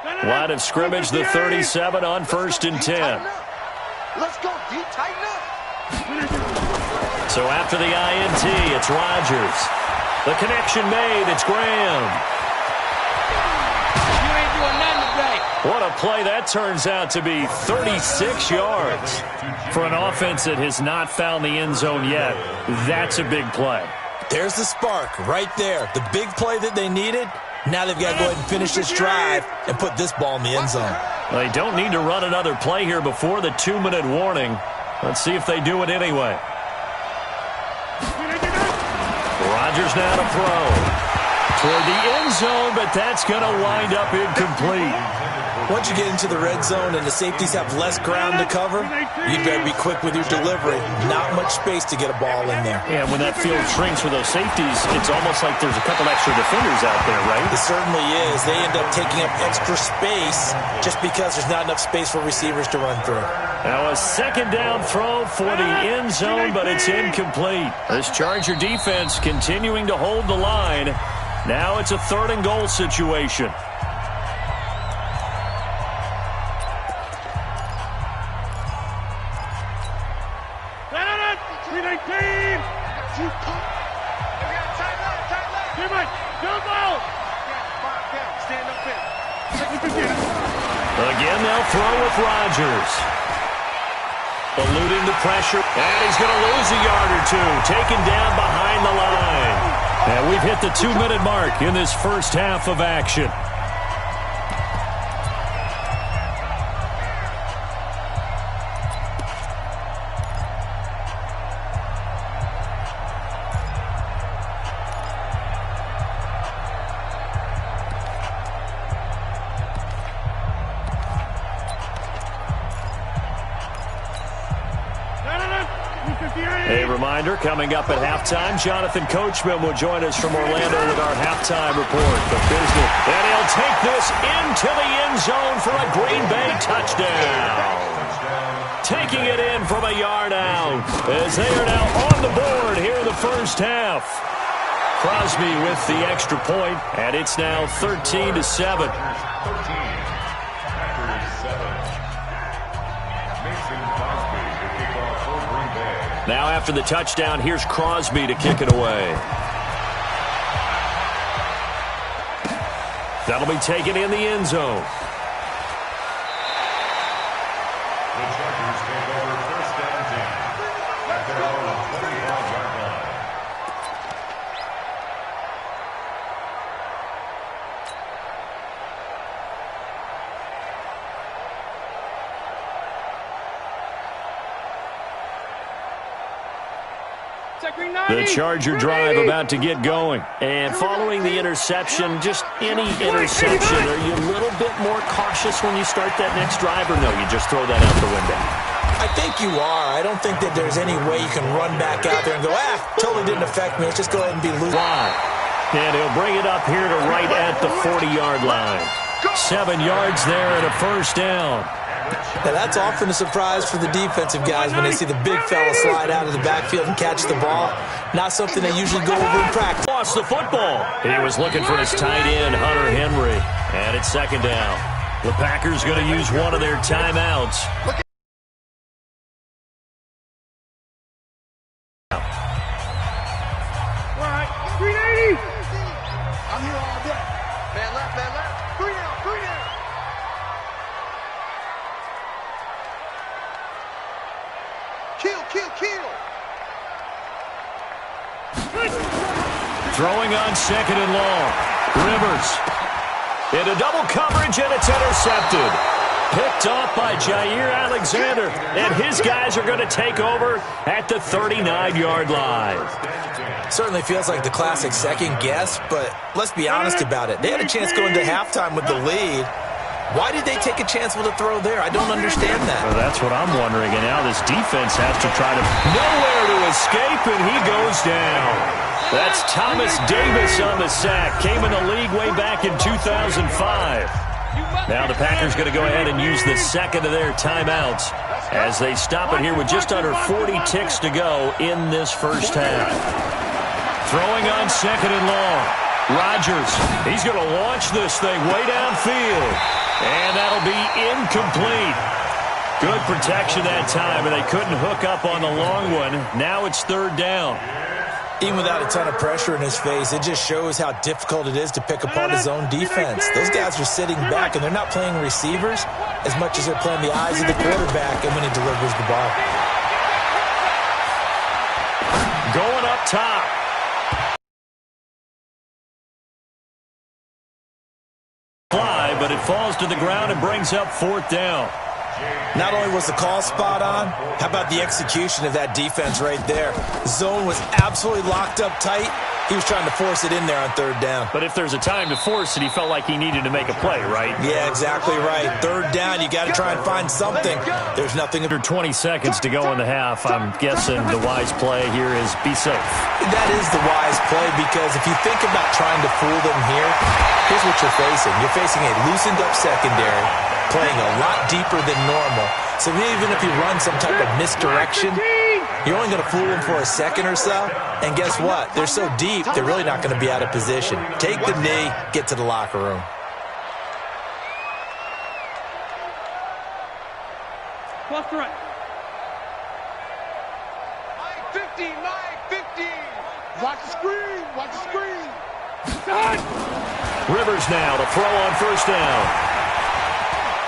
Line of scrimmage, the 37 on 1st and 10. Let's go, D. Tighten up. So after the INT, it's Rodgers. The connection made. It's Graham. You ain't doing nothing today. What a play that turns out to be. 36 yards. For an offense that has not found the end zone yet, that's a big play. There's the spark right there. The big play that they needed. Now they've got to go ahead and finish this drive and put this ball in the end zone. They don't need to run another play here before the 2-minute warning. Let's see if they do it anyway. Rodgers now to throw. Toward the end zone, but that's going to wind up incomplete. Once you get into the red zone and the safeties have less ground to cover, you better be quick with your delivery. Not much space to get a ball in there. Yeah, when that field shrinks for those safeties, it's almost like there's a couple extra defenders out there, right? It certainly is. They end up taking up extra space just because there's not enough space for receivers to run through. Now a second down throw for the end zone, but it's incomplete. This Charger defense continuing to hold the line. Now it's a 3rd and goal situation. Again, they'll throw with Rodgers. Eluding the pressure, and he's going to lose a yard or two. Taken down behind the line. And we've hit the 2-minute mark in this first half of action. A reminder, coming up at halftime, Jonathan Coachman will join us from Orlando with our halftime report. The business, and he'll take this into the end zone for a Green Bay touchdown. Taking it in from a yard out as they are now on the board here in the first half. Crosby with the extra point, and it's now 13-7. Now after the touchdown, here's Crosby to kick it away. That'll be taken in the end zone. The Chargers take over 1st and 10 at their own 25-yard line. The Charger drive about to get going. And following the interception, just any interception, are you a little bit more cautious when you start that next drive, or no, you just throw that out the window? I think you are. I don't think that there's any way you can run back out there and go, totally didn't affect me. Let's just go ahead and be loose. And he'll bring it up here to right at the 40-yard line. 7 yards there and a first down. Now, that's often a surprise for the defensive guys when they see the big fella slide out of the backfield and catch the ball. Not something they usually go over in practice. Lost the football. He was looking for his tight end, Hunter Henry. And it's 2nd down. The Packers going to use one of their timeouts. All right, 380. I'm here all day. Man left, man left. 3 down, 3 down. Kill, kill, kill. Throwing on 2nd and long. Rivers. Into double coverage, and it's intercepted. Picked off by Jair Alexander. And his guys are going to take over at the 39-yard line. Certainly feels like the classic second guess, but let's be honest about it. They had a chance going to halftime with the lead. Why did they take a chance with a throw there? I don't understand that. Well, that's what I'm wondering. And now this defense has to try to nowhere to escape, and he goes down. That's Thomas Davis on the sack. Came in the league way back in 2005. Now the Packers going to go ahead and use the second of their timeouts as they stop it here with just under 40 ticks to go in this first half. Throwing on 2nd and long. Rodgers, he's going to launch this thing way downfield. And that'll be incomplete. Good protection that time, and they couldn't hook up on the long one. Now it's third down. Even without a ton of pressure in his face, it just shows how difficult it is to pick apart his own defense. Those guys are sitting back, and they're not playing receivers as much as they're playing the eyes of the quarterback and when he delivers the ball. Going up top. Fly, but it falls to the ground and brings up fourth down. Not only was the call spot on, how about the execution of that defense right there? The zone was absolutely locked up tight. He was trying to force it in there on third down. But if there's a time to force it, he felt like he needed to make a play, right? Yeah, exactly right. Third down, you got to try and find something. There's nothing. Under 20 seconds to go in the half, I'm guessing the wise play here is be safe. That is the wise play, because if you think about trying to fool them here, here's what you're facing. You're facing a loosened up secondary, playing a lot deeper than normal. So even if you run some type of misdirection, you're only going to fool them for a second or so. And guess what? They're so deep, they're really not going to be out of position. Take the knee, get to the locker room. Left to right. Mike 50, Mike 50. Watch the screen, watch the screen. Done. Rivers now to throw on first down.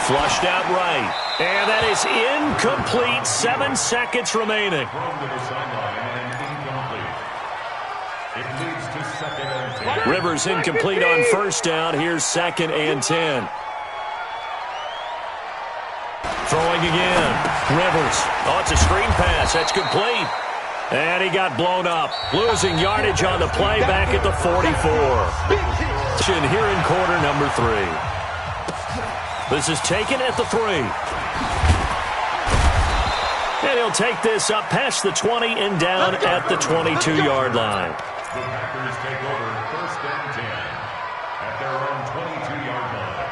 Flushed out right. And that is incomplete. 7 seconds remaining. Thrown to the sideline and incomplete. It leads to second and 10. Rivers incomplete on first down. Here's second and 10. Throwing again. Rivers. Oh, it's a screen pass. That's complete. And he got blown up. Losing yardage on the play back at the 44. Here in quarter number 3. This is taken at the 3. And he'll take this up past the 20 and down at the 22-yard line. The Packers take over first and 10 at their own 22-yard line.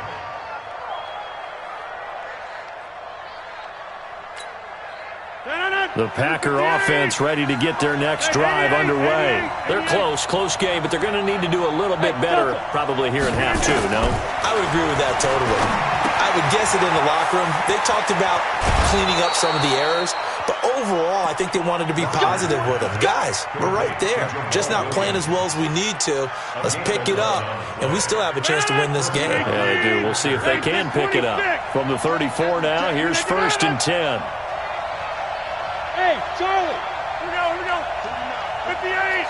The Packer offense ready to get their next drive underway. They're close game, but they're going to need to do a little bit better probably here in half 2, no? I would agree with that totally. I would guess it in the locker room. They talked about cleaning up some of the errors, but overall, I think they wanted to be positive with them. Guys, we're right there. Just not playing as well as we need to. Let's pick it up, and we still have a chance to win this game. Yeah, they do. We'll see if they can pick it up. From the 34 now, here's first and 10. Hey, Charlie. Here we go. 58.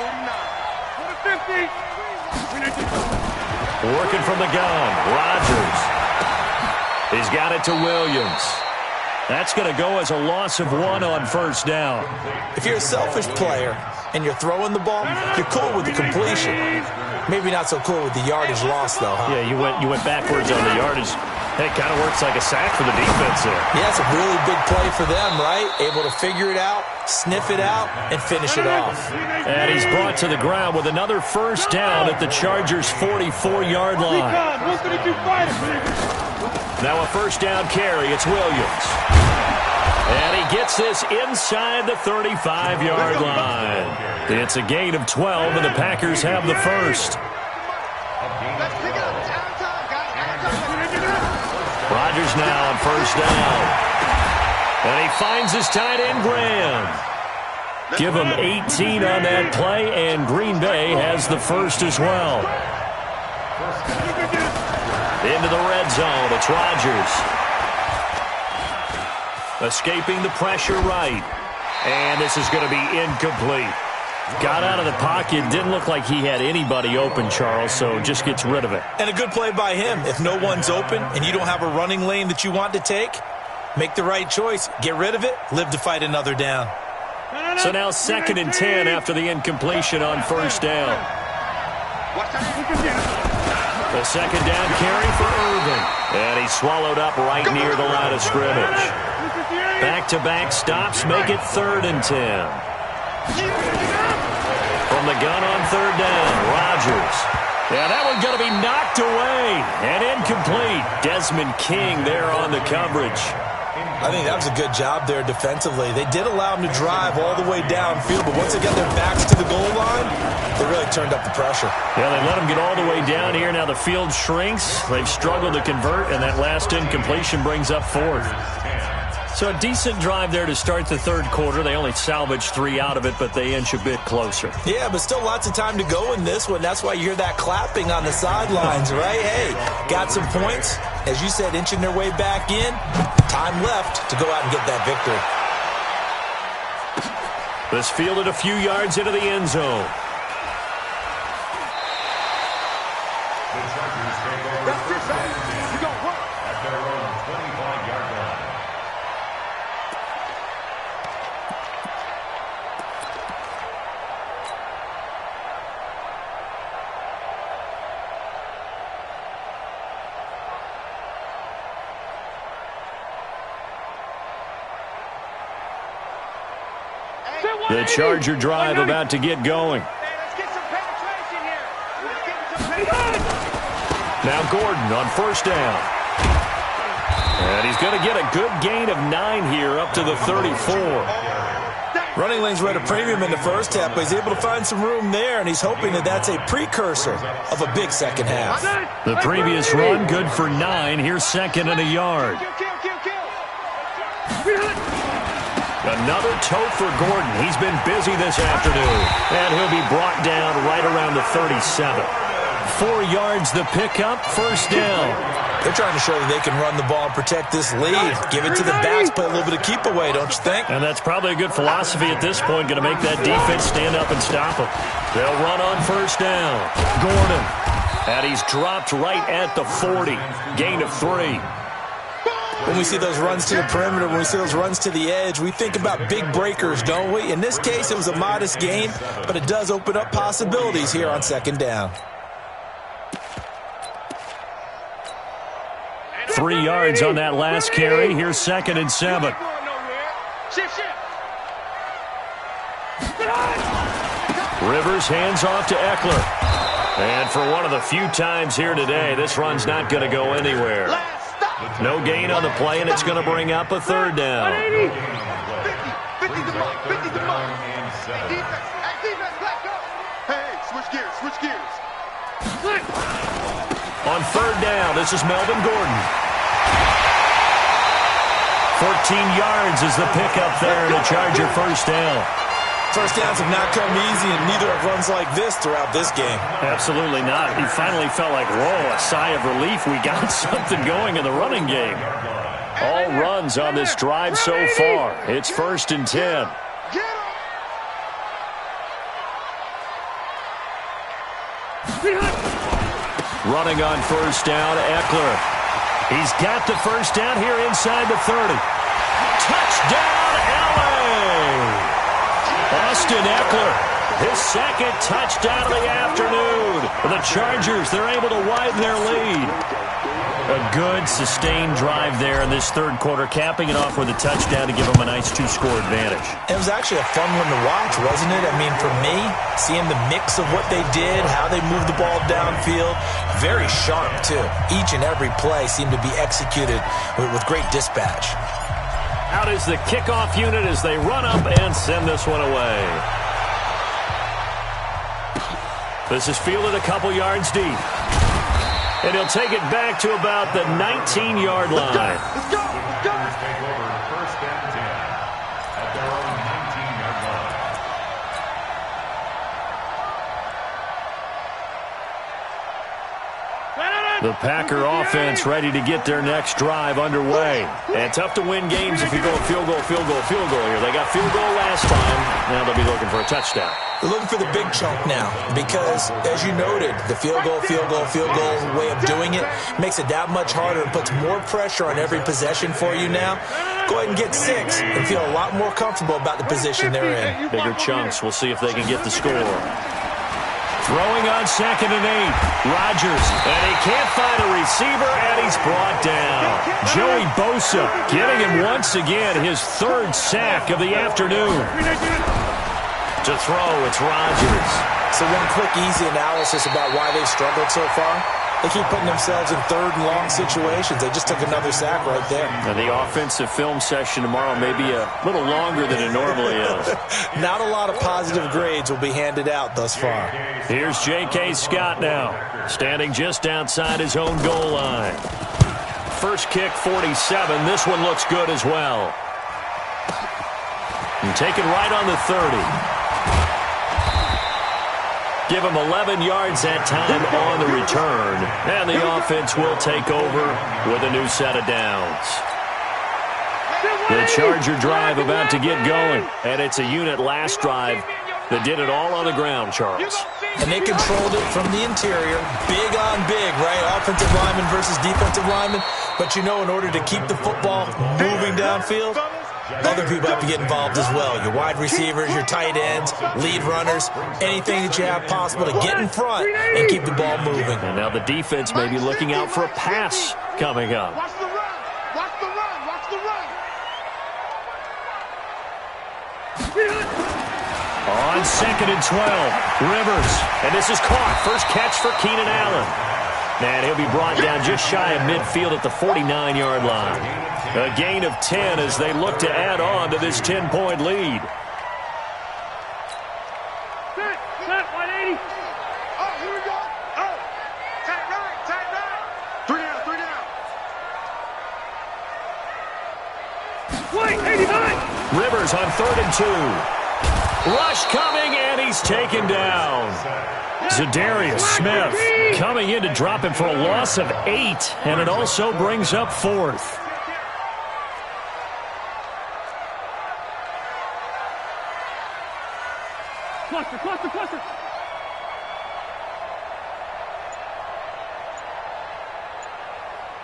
49. 50. Working from the gun, Rodgers. He's got it to Williams. That's going to go as a loss of 1 on first down. If you're a selfish player and you're throwing the ball, you're cool with the completion. Maybe not so cool with the yardage loss, though, huh? Yeah, you went backwards on the yardage. Hey, it kind of works like a sack for the defense there. Yeah, it's a really big play for them, right? Able to figure it out, sniff it out, and finish it off. And he's brought to the ground with another first down at the Chargers' 44-yard line. Now a first down carry. It's Williams. And he gets this inside the 35-yard line. It's a gain of 12, and the Packers have the first. Rodgers now on first down. And he finds his tight end, Graham. Give him 18 on that play, and Green Bay has the first as well. Into the red zone, it's Rodgers. Escaping the pressure right. And this is going to be incomplete. Got out of the pocket, didn't look like he had anybody open, Charles, so just gets rid of it. And a good play by him. If no one's open and you don't have a running lane that you want to take, make the right choice. Get rid of it, live to fight another down. So now second and 10 after the incompletion on first down. The second down carry for Irvin. And he's swallowed up right near the line of scrimmage. Back-to-back stops make it third and 10. From the gun on third down, Rodgers. Yeah, that one's going to be knocked away and incomplete. Desmond King there on the coverage. I think that was a good job there defensively. They did allow them to drive all the way downfield, but once they got their backs to the goal line, they really turned up the pressure. Yeah, they let them get all the way down here. Now the field shrinks. They've struggled to convert, and that last incompletion brings up fourth. So a decent drive there to start the third quarter. They only salvaged 3 out of it, but they inch a bit closer. Yeah, but still lots of time to go in this one. That's why you hear that clapping on the sidelines, right? Hey, got some points. As you said, inching their way back in. Time left to go out and get that victory. This fielded a few yards into the end zone. That's it, baby. You go run. At their own 25-yard line. The Charger drive about to get going. Let's get some penetration here. Let's get some penetration. Now Gordon on first down. And he's going to get a good gain of 9 here up to the 34. Running lanes were at a premium in the first half, but he's able to find some room there, and he's hoping that that's a precursor of a big second half. The previous run good for 9. Here's second and a yard. Another toe for Gordon. He's been busy this afternoon. And he'll be brought down right around the 37. 4 yards the pickup, first down. They're trying to show that they can run the ball and protect this lead. Give it to the backs, play a little bit of keep away, don't you think? And that's probably a good philosophy at this point, going to make that defense stand up and stop them. They'll run on first down. Gordon. And he's dropped right at the 40. Gain of 3. When we see those runs to the perimeter, when we see those runs to the edge, we think about big breakers, don't we? In this case, it was a modest gain, but it does open up possibilities here on second down. 3 yards on that last carry. Here's second and 7. Rivers hands off to Eckler. And for one of the few times here today, this run's not going to go anywhere. No gain on the play, and it's going to bring up a third down. 50 to mark. Defense, back up. Hey, switch gears. On third down, this is Melvin Gordon. 14 yards is the pickup there to Charger first down. First downs have not come easy, and neither have runs like this throughout this game. Absolutely not. He finally felt like, whoa, a sigh of relief. We got something going in the running game. All runs on this drive so far. It's first and 10. Running on first down, Eckler. He's got the first down here inside the 30. Touchdown, LA! Austin Eckler, his second touchdown of the afternoon. The Chargers, they're able to widen their lead. A good, sustained drive there in this third quarter, capping it off with a touchdown to give them a nice 2-score advantage. It was actually a fun one to watch, wasn't it? I mean, for me, seeing the mix of what they did, how they moved the ball downfield, very sharp, too. Each and every play seemed to be executed with great dispatch. Out is the kickoff unit as they run up and send this one away. This is fielded a couple yards deep. And he'll take it back to about the 19-yard line. Let's go. Take over first and 10 at their own 19-yard line. The Packer offense ready to get their next drive underway. And tough to win games if you go field goal here. They got field goal last time. Now they'll be looking for a touchdown. They're looking for the big chunk now because, as you noted, the field goal way of doing it makes it that much harder and puts more pressure on every possession for you now. Go ahead and get 6 and feel a lot more comfortable about the position they're in. Bigger chunks. We'll see if they can get the score. Throwing on second and 8. Rodgers, and he can't find a receiver, and he's brought down. Joey Bosa getting him once again his third sack of the afternoon. To throw, it's Rodgers. So one quick, easy analysis about why they've struggled so far. They keep putting themselves in third and long situations. They just took another sack right there. Now the offensive film session tomorrow may be a little longer than it normally is. Not a lot of positive grades will be handed out thus far. Here's J.K. Scott now, standing just outside his own goal line. First kick, 47. This one looks good as well. And taken right on the 30. Give him 11 yards that time on the return. And the offense will take over with a new set of downs. The Charger drive about to get going. And it's a unit last drive that did it all on the ground, Charles. And they controlled it from the interior. Big on big, right? Offensive lineman versus defensive lineman. But you know, in order to keep the football moving downfield, other people have to get involved as well. Your wide receivers, your tight ends, lead runners, anything that you have possible to get in front and keep the ball moving. And now the defense may be looking out for a pass coming up. Watch the run. Watch the run. Watch the run. On 2nd and 12, Rivers. And this is caught. First catch for Keenan Allen. And he'll be brought down just shy of midfield at the 49-yard line. A gain of 10 as they look to add on to this 10-point lead. Set, 180. Oh, here we go. Oh, tight right, tight right. Three down. Wait, 89. Rivers on 3rd and 2. Rush coming, and he's taken down. Zadarius Smith coming in to drop him for a loss of 8, and it also brings up 4th. Cluster.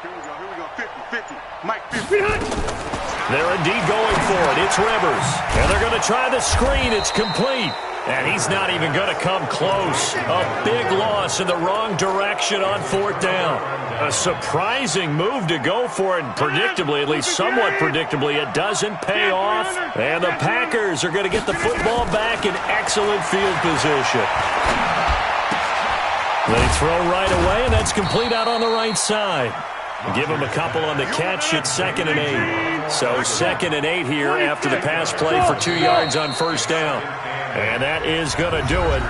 Here we go. 50. Mike, 50. They're indeed going for it. It's Rivers. And they're going to try the screen. It's complete. And he's not even going to come close. A big loss in the wrong direction on 4th down. A surprising move to go for it. Predictably, at least somewhat predictably, it doesn't pay off. And the Packers are going to get the football back in excellent field position. They throw right away, and that's complete out on the right side. Give him a couple on the catch. It's 2nd and 8. So 2nd and 8 here after the pass play for 2 yards on 1st down. And that is going to do it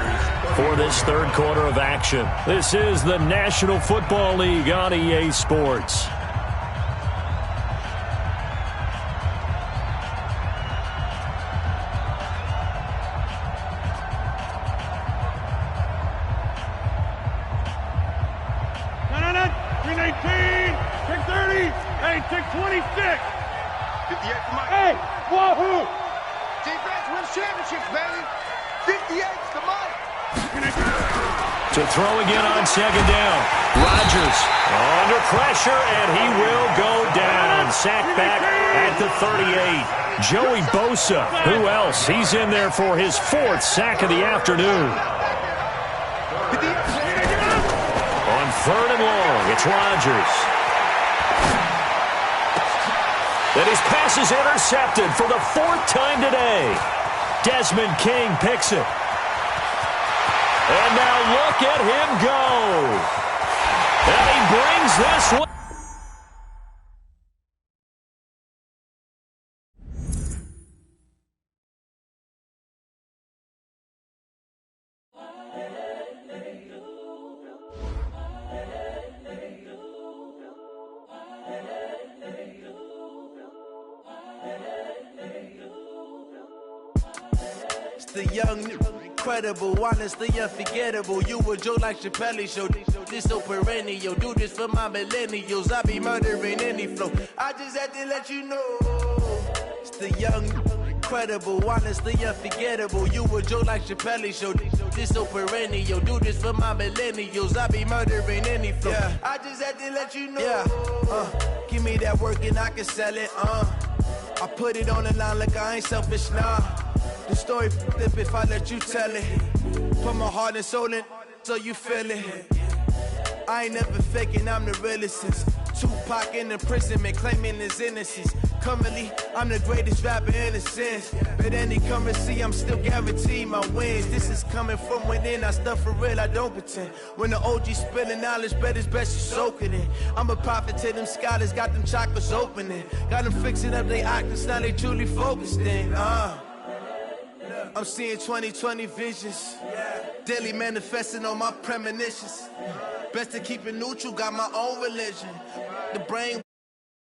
for this third quarter of action. This is the National Football League on EA Sports. No. 319. Take 30. Hey, take 26. 58 for Mike. Hey, wahoo. Defense wins championships, baby. 58's the Mike. To throw again on 2nd down. Rodgers under pressure, and he will go down. Sacked back at the 38. Joey Bosa, who else? He's in there for his 4th sack of the afternoon. On 3rd and long, it's Rodgers. And his pass is intercepted for the 4th time today. Desmond King picks it. And now look at him go. And he brings this one. The young, incredible, honestly unforgettable. You a Joe like Chappelle show. This so perennial. Do this for my millennials. I be murdering any flow. I just had to let you know. It's the young, incredible, honestly unforgettable. You a Joe like Chappelle show. This so perennial. Do this for my millennials. I be murdering any flow. Yeah. I just had to let you know. Yeah. Give me that work and I can sell it. I put it on the line like I ain't selfish, nah. The story flip if I let you tell it. Put my heart and soul in so you feel it. I ain't never faking, I'm the realest since Tupac in imprisonment, claiming his innocence. Currently, I'm the greatest rapper in a sense. But any currency, I'm still guaranteed my wins. This is coming from within, I stuff for real, I don't pretend. When the OG spilling knowledge, bet it's best you soak it in. I'm a prophet to them scholars, got them chakras opening. Got them fixing up they octaves, now they truly focused in. I'm seeing 2020 visions. Daily manifesting on my premonitions. Best to keep it neutral, got my own religion. The brain